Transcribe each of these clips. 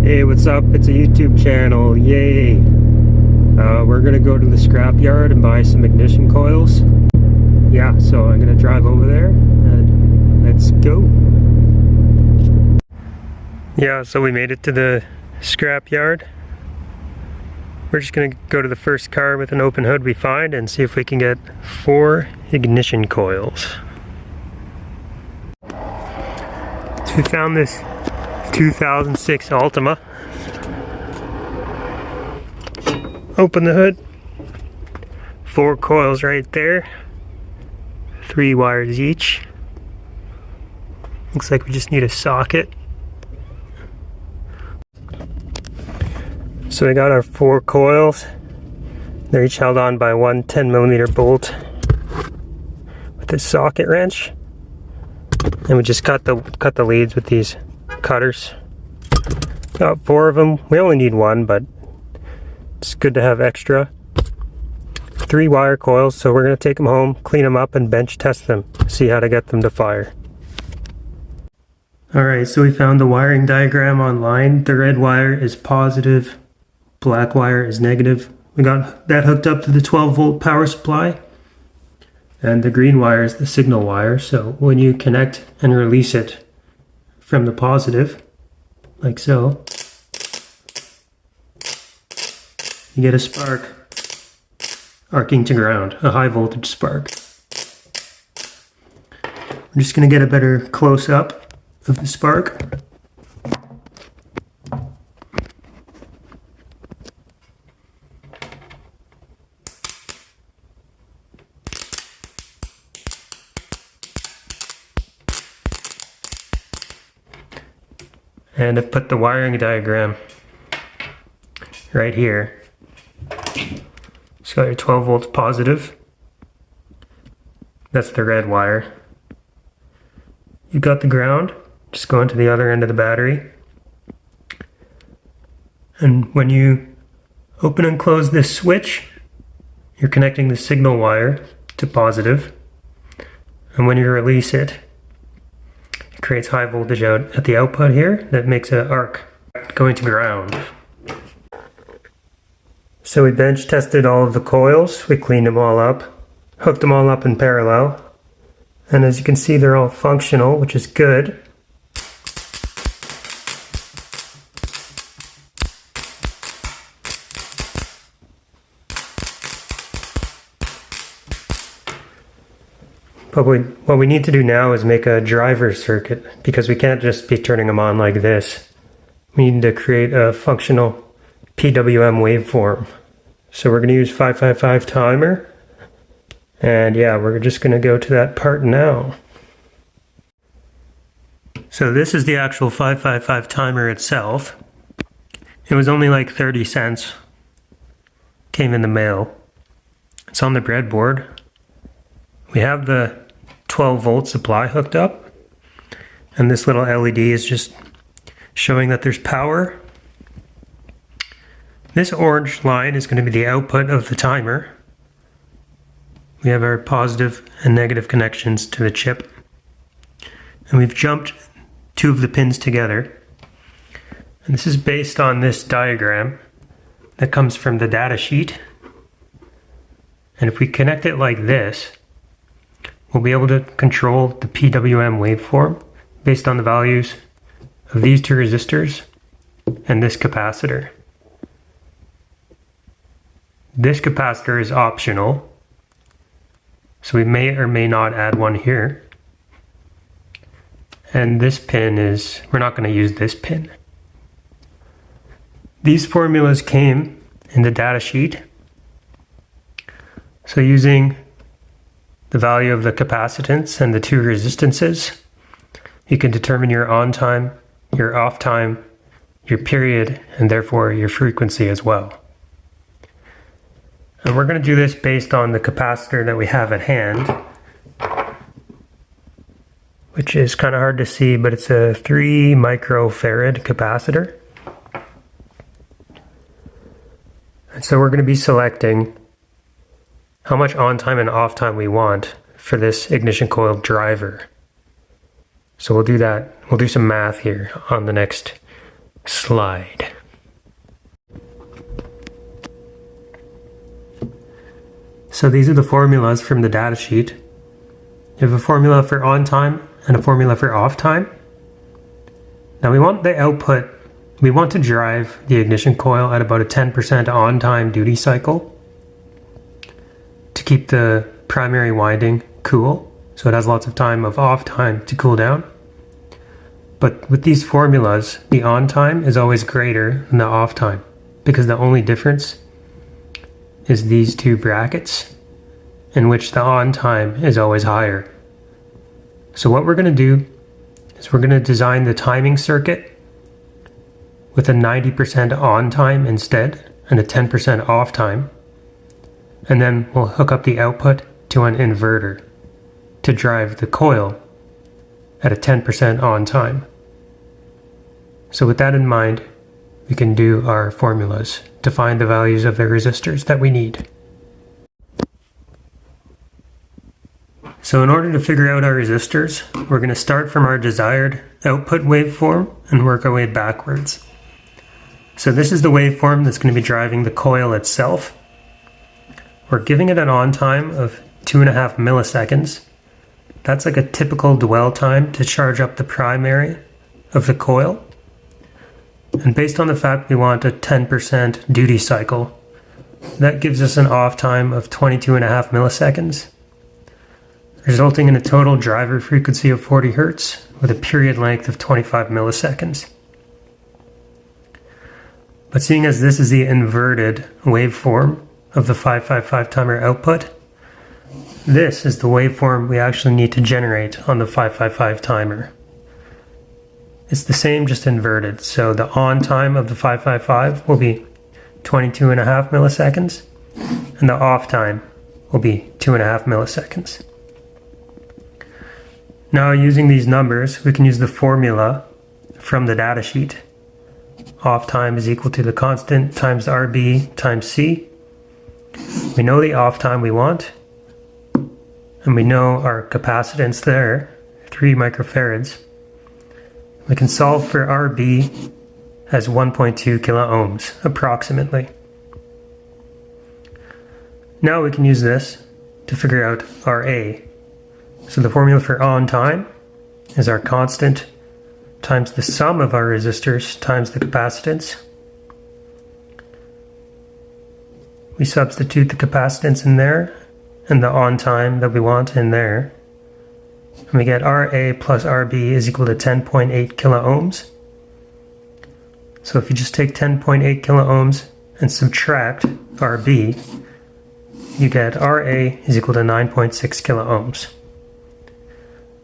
Hey, what's up? It's a YouTube channel, yay! We're gonna go to the scrapyard and buy some ignition coils. Yeah, so I'm gonna drive over there and let's go. Yeah, so we made it to the scrapyard. We're just gonna go to the first car with an open hood we find and see if we can get 4 ignition coils. So we found this 2006 Altima. Open the hood. 4 coils right there. 3 wires each. Looks like we just need a socket. So we got our 4 coils. They're each held on by one 10mm bolt with a socket wrench. And we just cut the leads with these cutters. Got 4 of them. We only need 1, but it's good to have extra. 3 wire coils, so we're going to take them home, clean them up, and bench test them. See how to get them to fire. Alright, so we found the wiring diagram online. The red wire is positive, black wire is negative. We got that hooked up to the 12-volt power supply. And the green wire is the signal wire, so when you connect and release it from the positive, like so, you get a spark arcing to ground, a high voltage spark. I'm just going to get a better close-up of the spark. And I've put the wiring diagram right here. So got your 12 volts positive. That's the red wire. You've got the ground, just going to the other end of the battery. And when you open and close this switch, you're connecting the signal wire to positive. And when you release it, it creates high voltage out at the output here that makes an arc going to ground. So we bench tested all of the coils, we cleaned them all up, hooked them all up in parallel, and as you can see they're all functional, which is good. But what we need to do now is make a driver circuit, because we can't just be turning them on like this. We need to create a functional PWM waveform. So we're going to use 555 timer. And yeah, we're just going to go to that part now. So this is the actual 555 timer itself. It was only like 30 cents. Came in the mail. It's on the breadboard. We have the 12-volt supply hooked up. And this little LED is just showing that there's power. This orange line is going to be the output of the timer. We have our positive and negative connections to the chip. And we've jumped 2 of the pins together. And this is based on this diagram that comes from the data sheet. And if we connect it like this, we'll be able to control the PWM waveform based on the values of these 2 resistors and this capacitor. This capacitor is optional, so we may or may not add one here. And this pin is, we're not going to use this pin. These formulas came in the data sheet. So using the value of the capacitance and the 2 resistances, you can determine your on time, your off time, your period, and therefore your frequency as well. And we're going to do this based on the capacitor that we have at hand, which is kind of hard to see, but it's a 3 microfarad capacitor. And so we're going to be selecting how much on time and off time we want for this ignition coil driver. So we'll do that. We'll do some math here on the next slide. So these are the formulas from the data sheet. You have a formula for on time and a formula for off time. Now we want the output, we want to drive the ignition coil at about a 10% on time duty cycle to keep the primary winding cool, so it has lots of time of off time to cool down. But with these formulas, the on time is always greater than the off time because the only difference is these two brackets in which the on time is always higher. So what we're going to do is we're going to design the timing circuit with a 90% on time instead and a 10% off time. And then we'll hook up the output to an inverter to drive the coil at a 10% on time. So with that in mind, we can do our formulas to find the values of the resistors that we need. So in order to figure out our resistors, we're going to start from our desired output waveform and work our way backwards. So this is the waveform that's going to be driving the coil itself. We're giving it an on time of 2.5 milliseconds. That's like a typical dwell time to charge up the primary of the coil. And based on the fact we want a 10% duty cycle, that gives us an off time of 22.5 milliseconds, resulting in a total driver frequency of 40 Hz with a period length of 25 milliseconds. But seeing as this is the inverted waveform of the 555 timer output, this is the waveform we actually need to generate on the 555 timer. It's the same, just inverted. So the on time of the 555 will be 22.5 milliseconds, and the off time will be 2.5 milliseconds. Now using these numbers, we can use the formula from the data sheet. Off time is equal to the constant times RB times C. We know the off time we want, and we know our capacitance there, 3 microfarads. We can solve for RB as 1.2 kilo ohms, approximately. Now we can use this to figure out RA. So the formula for on time is our constant times the sum of our resistors times the capacitance. We substitute the capacitance in there and the on time that we want in there. And we get RA plus RB is equal to 10.8 kilo ohms. So if you just take 10.8 kilo ohms and subtract RB, you get RA is equal to 9.6 kilo ohms.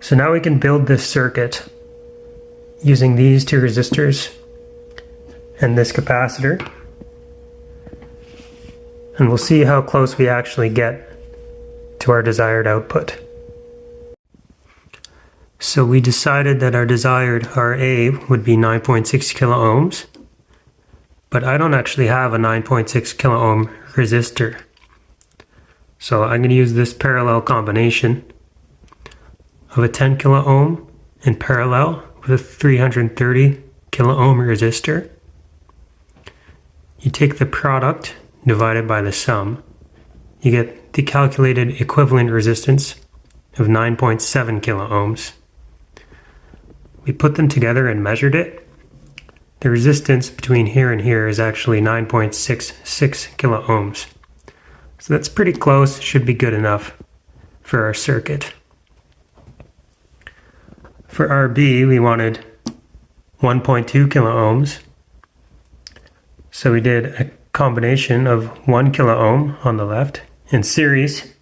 So now we can build this circuit using these two resistors and this capacitor. And we'll see how close we actually get to our desired output. So we decided that our desired RA would be 9.6 kilo ohms, but I don't actually have a 9.6 kilo ohm resistor. So I'm going to use this parallel combination of a 10 kilo ohm in parallel with a 330 kilo ohm resistor. You take the product divided by the sum, you get the calculated equivalent resistance of 9.7 kilo ohms. We put them together and measured it. The resistance between here and here is actually 9.66 kilo ohms. So that's pretty close, should be good enough for our circuit. For RB, we wanted 1.2 kilo ohms. So we did a combination of 1 kilo ohm on the left in series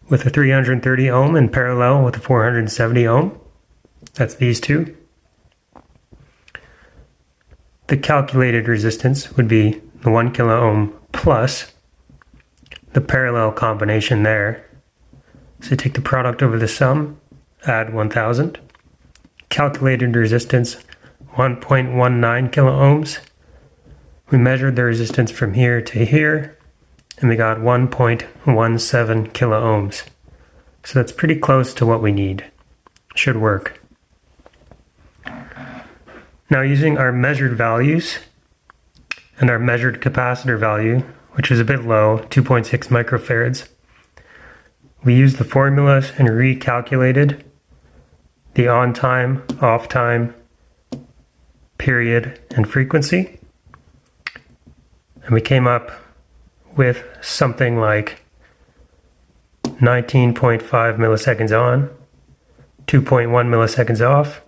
with a 330 ohm in parallel with a 470 ohm. That's these two. The calculated resistance would be the 1 kilo ohm plus the parallel combination there. So take the product over the sum, add 1000. Calculated resistance 1.19 kilo ohms. We measured the resistance from here to here, and we got 1.17 kilo ohms. So that's pretty close to what we need. Should work. Now using our measured values and our measured capacitor value, which is a bit low, 2.6 microfarads, we used the formulas and recalculated the on time, off time, period, and frequency. And we came up with something like 19.5 milliseconds on, 2.1 milliseconds off,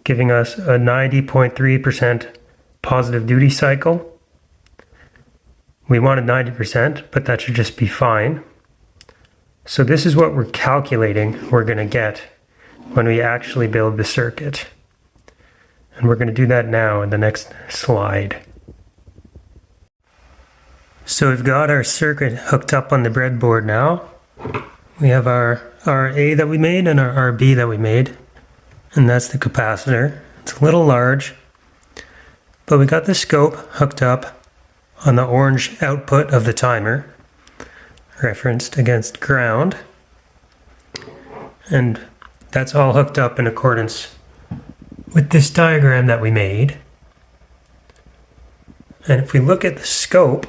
giving us a 90.3% positive duty cycle. We wanted 90%, but that should just be fine. So this is what we're calculating we're going to get when we actually build the circuit. And we're going to do that now in the next slide. So we've got our circuit hooked up on the breadboard now. We have our RA that we made and our RB that we made. And that's the capacitor. It's a little large, but we got the scope hooked up on the orange output of the timer, referenced against ground. And that's all hooked up in accordance with this diagram that we made. And if we look at the scope,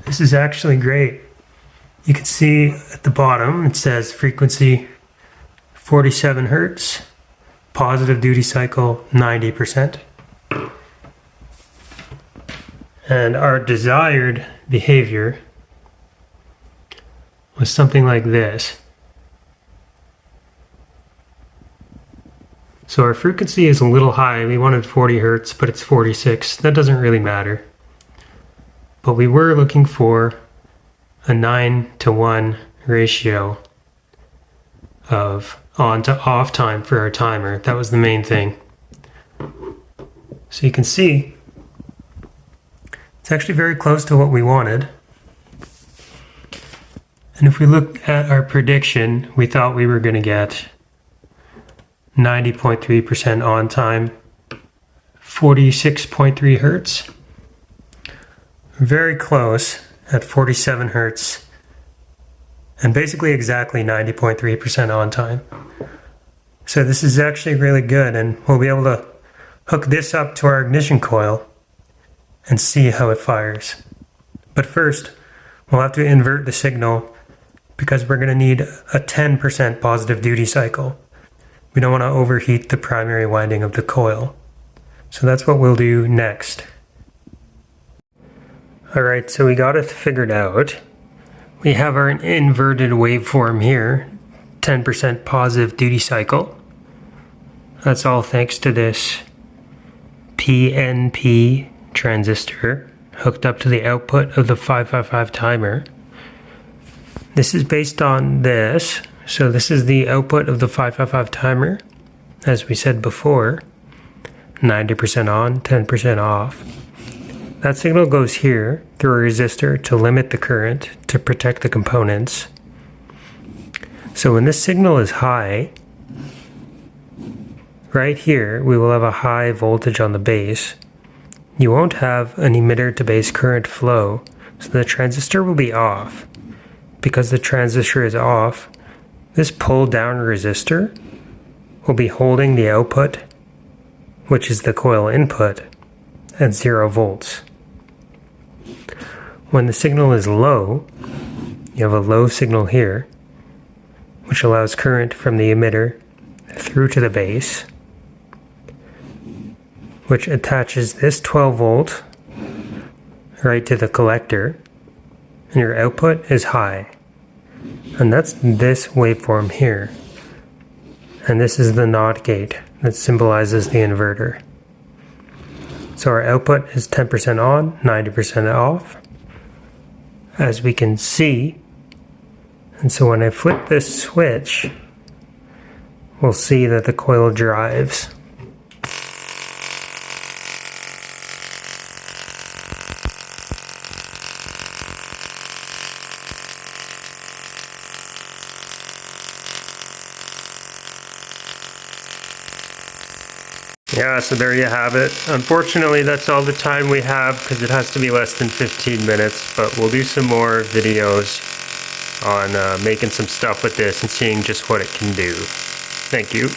this is actually great. You can see at the bottom it says frequency 47 Hertz, positive duty cycle 90%. And our desired behavior was something like this. So our frequency is a little high. We wanted 40 Hertz, but it's 46. That doesn't really matter. But we were looking for a 9-to-1 ratio of on to off time for our timer. That was the main thing. So you can see it's actually very close to what we wanted. And if we look at our prediction, we thought we were going to get 90.3% on time, 46.3 Hertz. Very close at 47 Hertz, and basically exactly 90.3% on time. So this is actually really good, and we'll be able to hook this up to our ignition coil and see how it fires. But first, we'll have to invert the signal because we're going to need a 10% positive duty cycle. We don't want to overheat the primary winding of the coil. So that's what we'll do next. Alright, so we got it figured out. We have our inverted waveform here, 10% positive duty cycle. That's all thanks to this PNP transistor hooked up to the output of the 555 timer. This is based on this. So this is the output of the 555 timer, as we said before, 90% on, 10% off. That signal goes here through a resistor to limit the current to protect the components. So when this signal is high, right here we will have a high voltage on the base. You won't have an emitter to base current flow, so the transistor will be off. Because the transistor is off, this pull down resistor will be holding the output, which is the coil input, at 0 volts. When the signal is low, you have a low signal here, which allows current from the emitter through to the base, which attaches this 12 volt right to the collector, and your output is high. And that's this waveform here. And this is the NOT gate that symbolizes the inverter. So our output is 10% on, 90% off, as we can see. And so when I flip this switch, we'll see that the coil drives. Yeah, so there you have it. Unfortunately, that's all the time we have because it has to be less than 15 minutes, but we'll do some more videos on making some stuff with this and seeing just what it can do. Thank you.